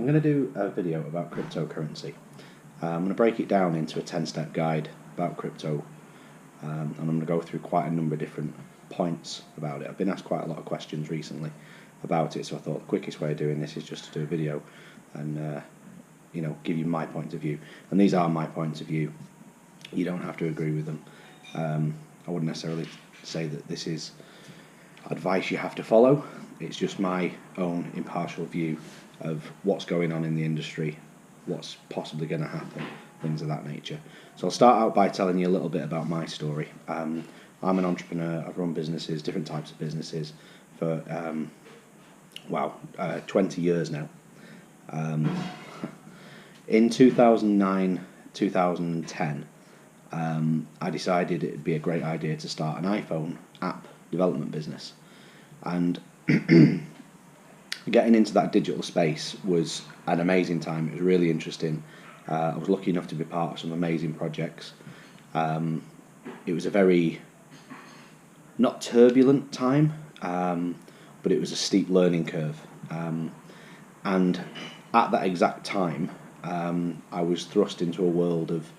I'm going to do a video about cryptocurrency. I'm going to break it down into a 10-step guide about crypto, and I'm going to go through quite a number of different points about it. I've been asked quite a lot of questions recently about it, so I thought the quickest way of doing this is just to do a video and give you my point of view. And these are my points of view. You don't have to agree with them. I wouldn't necessarily say that this is advice you have to follow. It's just my own impartial view of what's going on in the industry, what's possibly going to happen, things of that nature. So I'll start out by telling you a little bit about my story. I'm an entrepreneur. I've run businesses, different types of businesses, for 20 years now. In 2009, 2010, I decided it'd be a great idea to start an iPhone app development business. And getting into that digital space was an amazing time. It was really interesting. I was lucky enough to be part of some amazing projects. It was a very, not turbulent time, but it was a steep learning curve. And at that exact time, I was thrust into a world of,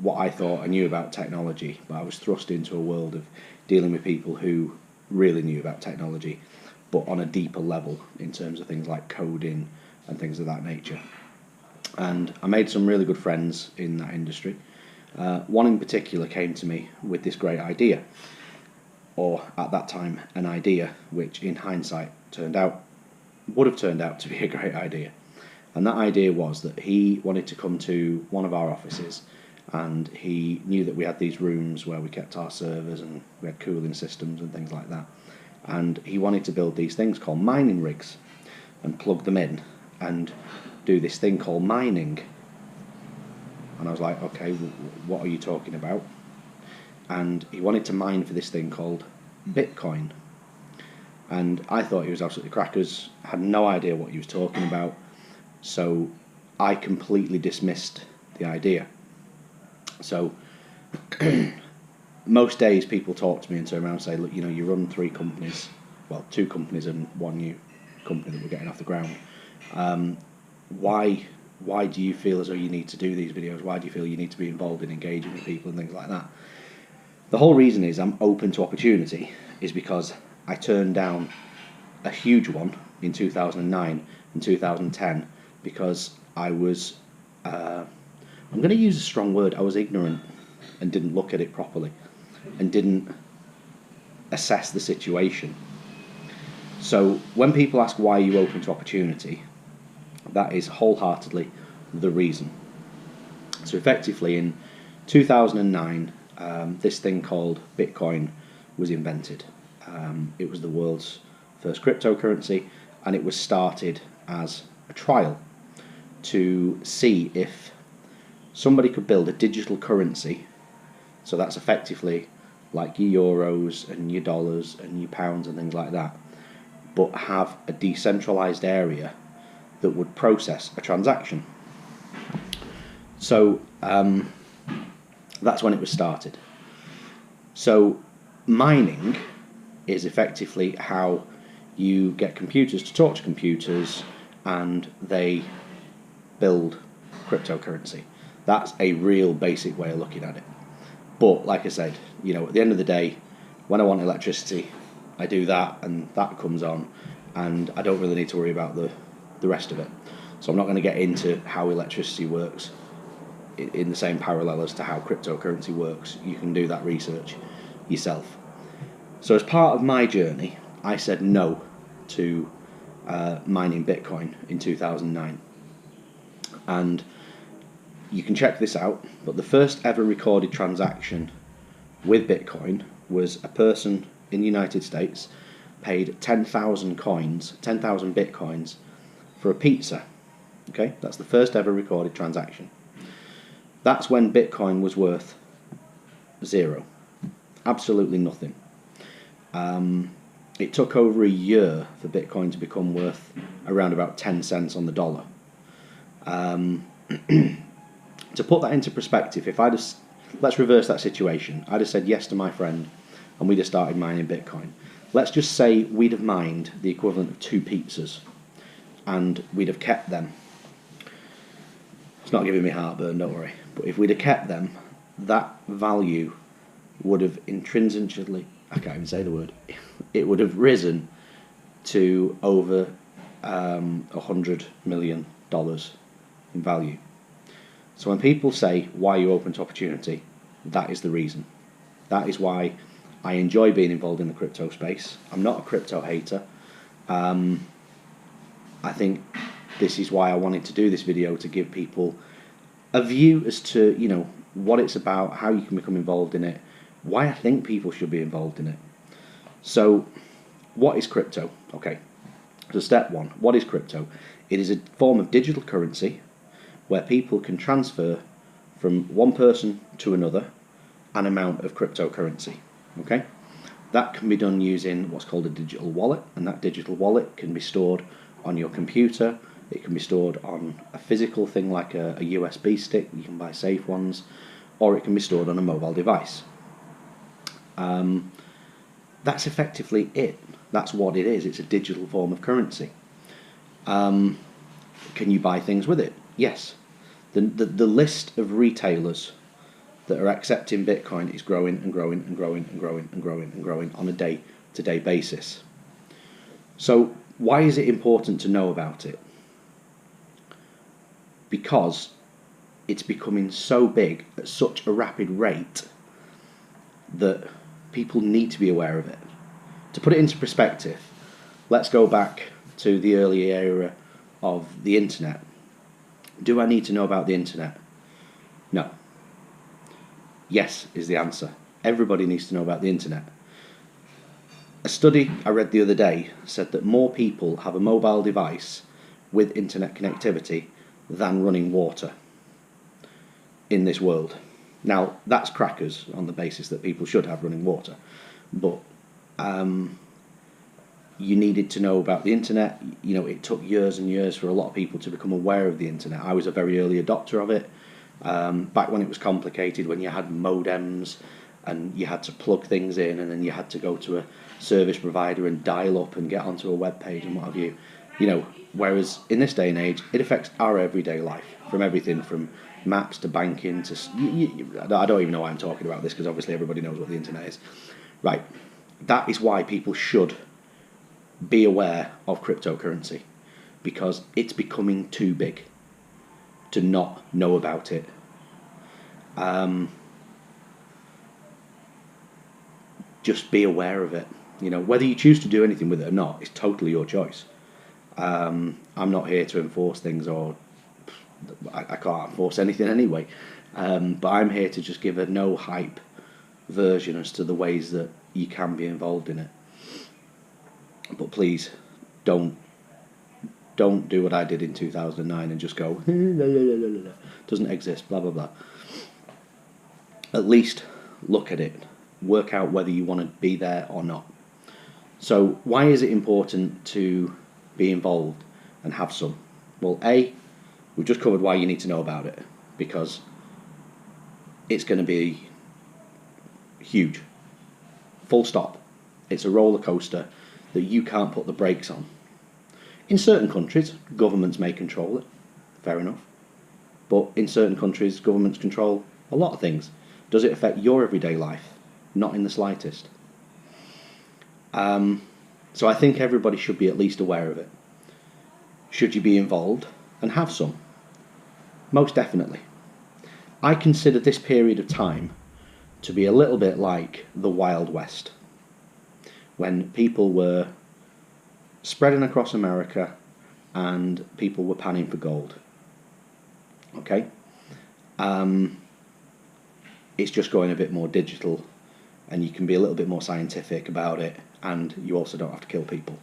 what I thought I knew about technology, but I was thrust into a world of dealing with people who really knew about technology, but on a deeper level in terms of things like coding and things of that nature. And I made some really good friends in that industry. One in particular came to me with this great idea, or at that time an idea which in hindsight would have turned out to be a great idea. And that idea was that he wanted to come to one of our offices, and he knew that we had these rooms where we kept our servers and we had cooling systems and things like that. And he wanted to build these things called mining rigs and plug them in and do this thing called mining. And I was like, okay, what are you talking about? And he wanted to mine for this thing called Bitcoin. And I thought he was absolutely crackers, had no idea what he was talking about. So I completely dismissed the idea. So most days people talk to me and turn around and say, look, you run 3 companies, well, 2 companies and 1 new company that we're getting off the ground. Why do you feel as though you need to do these videos? Why do you feel you need to be involved in engaging with people and things like that? The whole reason is I'm open to opportunity is because I turned down a huge one in 2009 and 2010 because I was, I'm going to use a strong word, I was ignorant and didn't look at it properly and didn't assess the situation. So when people ask why are you open to opportunity, that is wholeheartedly the reason. So effectively in 2009, this thing called Bitcoin was invented. It was the world's first cryptocurrency, and it was started as a trial to see if somebody could build a digital currency. So that's effectively like your euros and your dollars and your pounds and things like that, but have a decentralized area that would process a transaction. So that's when it was started. So mining is effectively how you get computers to talk to computers and they build cryptocurrency. That's a real basic way of looking at it. But like I said, at the end of the day, when I want electricity, I do that and that comes on, and I don't really need to worry about the rest of it. So I'm not going to get into how electricity works in the same parallel as to how cryptocurrency works. You can do that research yourself. So as part of my journey, I said no to mining Bitcoin in 2009. And you can check this out, but the first ever recorded transaction with Bitcoin was a person in the United States paid 10,000 Bitcoins for a pizza. Okay, that's the first ever recorded transaction. That's when Bitcoin was worth 0. Absolutely nothing. It took over a year for Bitcoin to become worth around about 10 cents on the dollar. To put that into perspective, let's reverse that situation. I'd have said yes to my friend and we'd have started mining Bitcoin. Let's just say we'd have mined the equivalent of 2 pizzas. and we'd have kept them. It's not giving me heartburn, don't worry. But if we'd have kept them, that value would have intrinsically, I can't even say the word, it would have risen to over $100 million in value. So when people say, why are you open to opportunity? That is the reason. That is why I enjoy being involved in the crypto space. I'm not a crypto hater. I think this is why I wanted to do this video, to give people a view as to, you know, what it's about, how you can become involved in it, why I think people should be involved in it. So, what is crypto? Okay, so step one, what is crypto? It is a form of digital currency where people can transfer from one person to another an amount of cryptocurrency. Okay, that can be done using what's called a digital wallet, and that digital wallet can be stored on your computer. It can be stored on a physical thing like a USB stick. You can buy safe ones, or it can be stored on a mobile device. That's effectively it. That's what it is. It's a digital form of currency. Can you buy things with it? Yes. The list of retailers that are accepting Bitcoin is growing and growing and growing and growing and growing and growing on a day-to-day basis. So why is it important to know about it? Because it's becoming so big at such a rapid rate that people need to be aware of it. To put it into perspective, let's go back to the early era of the internet. Do I need to know about the internet? No. Yes is the answer. Everybody needs to know about the internet. A study I read the other day said that more people have a mobile device with internet connectivity than running water in this world. Now, that's crackers on the basis that people should have running water, but you needed to know about the internet. You know, it took years and years for a lot of people to become aware of the internet. I was a very early adopter of it, back when it was complicated, when you had modems and you had to plug things in, and then you had to go to a service provider and dial up and get onto a web page and what have you. You know, whereas in this day and age, it affects our everyday life, from everything from maps to banking to... I don't even know why I'm talking about this, because obviously everybody knows what the internet is. Right, that is why people should be aware of cryptocurrency, because it's becoming too big to not know about it. Just be aware of it. You know, whether you choose to do anything with it or not, it's totally your choice. I'm not here to enforce things, or I can't enforce anything anyway, but I'm here to just give a no hype version as to the ways that you can be involved in it. But please don't do what I did in 2009 and just go doesn't exist, blah blah blah. At least look at it, work out whether you want to be there or not. So why is it important to be involved and have some? Well, A, we've just covered why you need to know about it, because it's going to be huge. Full stop. It's a roller coaster that you can't put the brakes on. In certain countries, governments may control it, fair enough. But in certain countries, governments control a lot of things. Does it affect your everyday life? Not in the slightest. So I think everybody should be at least aware of it. Should you be involved and have some? Most definitely. I consider this period of time to be a little bit like the Wild West, when people were spreading across America and people were panning for gold. Okay? It's just going a bit more digital, and you can be a little bit more scientific about it, and you also don't have to kill people,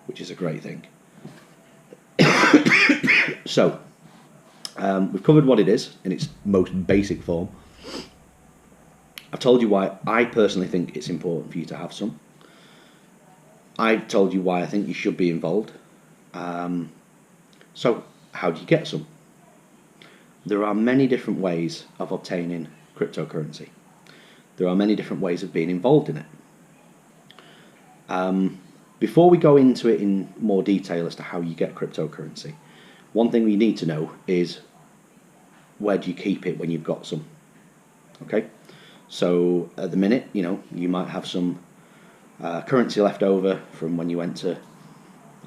which is a great thing. So, we've covered what it is in its most basic form. I've told you why I personally think it's important for you to have some. I've told you why I think you should be involved. So, how do you get some? There are many different ways of obtaining cryptocurrency. There are many different ways of being involved in it. Before we go into it in more detail as to how you get cryptocurrency, one thing we need to know is, where do you keep it when you've got some? Okay, so at the minute, you might have some currency left over from when you went to,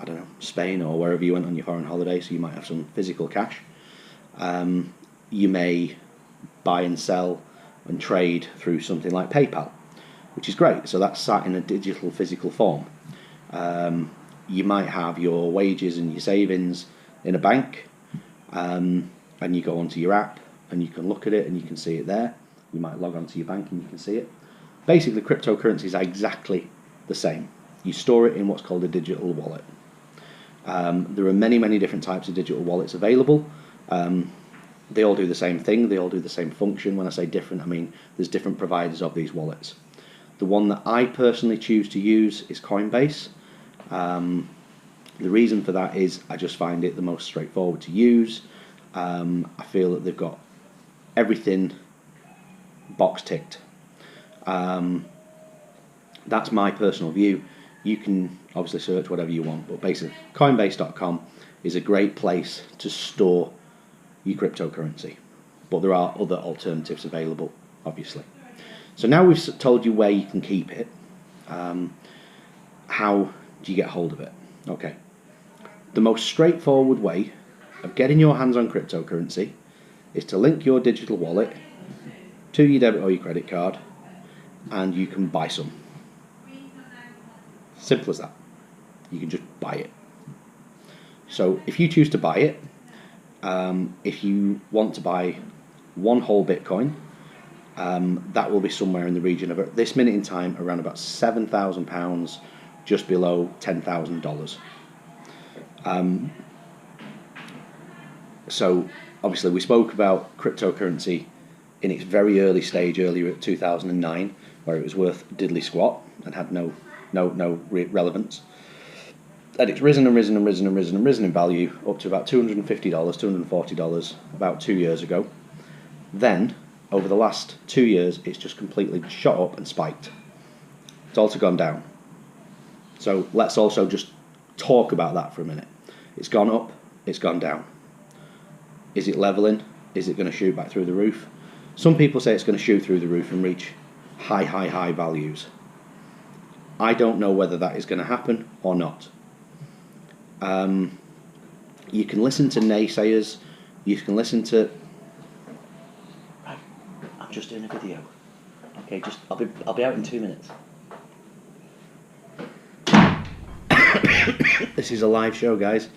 I don't know, Spain or wherever you went on your foreign holiday, so you might have some physical cash. You may buy and sell and trade through something like PayPal, which is great. So that's sat in a digital physical form. You might have your wages and your savings in a bank, and you go onto your app and you can look at it and you can see it there. You might log onto your bank and you can see it. Basically, cryptocurrencies are exactly the same. You store it in what's called a digital wallet. There are many different types of digital wallets available. They all do the same thing, they all do the same function. When I say different, I mean there's different providers of these wallets. The one that I personally choose to use is Coinbase. The reason for that is I just find it the most straightforward to use. I feel that they've got everything box ticked. That's my personal view. You can obviously search whatever you want, but basically Coinbase.com is a great place to store your cryptocurrency. But there are other alternatives available, obviously. So now we've told you where you can keep it. How do you get hold of it? Okay. The most straightforward way of getting your hands on cryptocurrency is to link your digital wallet to your debit or your credit card, and you can buy some. Simple as that. You can just buy it. So if you choose to buy it, if you want to buy one whole Bitcoin, that will be somewhere in the region of, at this minute in time, around about £7,000, just below $10,000. So obviously we spoke about cryptocurrency in its very early stage, earlier at 2009, where it was worth diddly squat and had no relevance. And it's risen and risen and risen and risen and risen in value up to about $250, $240 about 2 years ago. Then, over the last 2 years, it's just completely shot up and spiked. It's also gone down. So let's also just talk about that for a minute. It's gone up, it's gone down. Is it leveling? Is it going to shoot back through the roof? Some people say it's going to shoot through the roof and reach high values. I don't know whether that is going to happen or not. You can listen to naysayers. You can listen to... I'm just doing a video. Okay, I'll be out in 2 minutes. This is a live show, guys.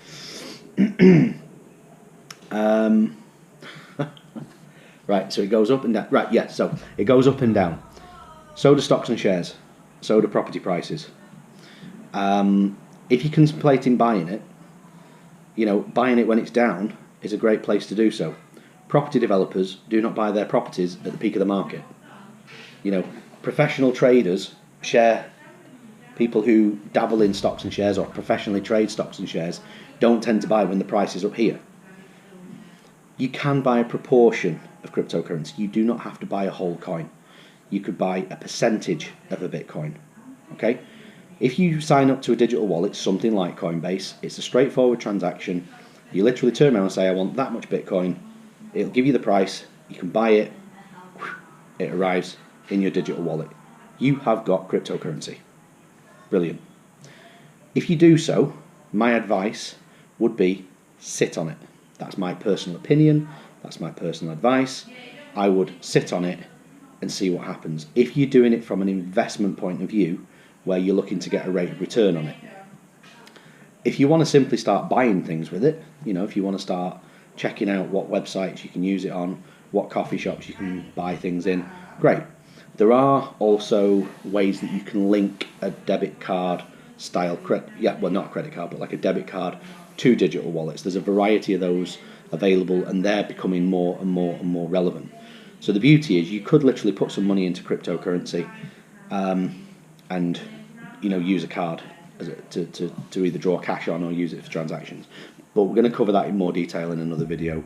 Right, so it goes up and down. Right, yeah, so it goes up and down. So do stocks and shares. So do property prices. If you're contemplating buying it, buying it when it's down is a great place to do so. Property developers do not buy their properties at the peak of the market. Professional traders, people who dabble in stocks and shares or professionally trade stocks and shares, don't tend to buy when the price is up here. You can buy a proportion of cryptocurrency. You do not have to buy a whole coin. You could buy a percentage of a Bitcoin. Okay? If you sign up to a digital wallet, something like Coinbase, it's a straightforward transaction. You literally turn around and say, I want that much Bitcoin. It'll give you the price. You can buy it. It arrives in your digital wallet. You have got cryptocurrency. Brilliant. If you do so, my advice would be sit on it. That's my personal opinion. That's my personal advice. I would sit on it and see what happens. If you're doing it from an investment point of view, where you're looking to get a rate of return on it. If you want to simply start buying things with it, if you want to start checking out what websites you can use it on, what coffee shops you can buy things in, great. There are also ways that you can link a debit card style, not a credit card, but like a debit card to digital wallets. There's a variety of those available, and they're becoming more and more and more relevant. So the beauty is you could literally put some money into cryptocurrency and use a card to either draw cash on or use it for transactions. But we're going to cover that in more detail in another video.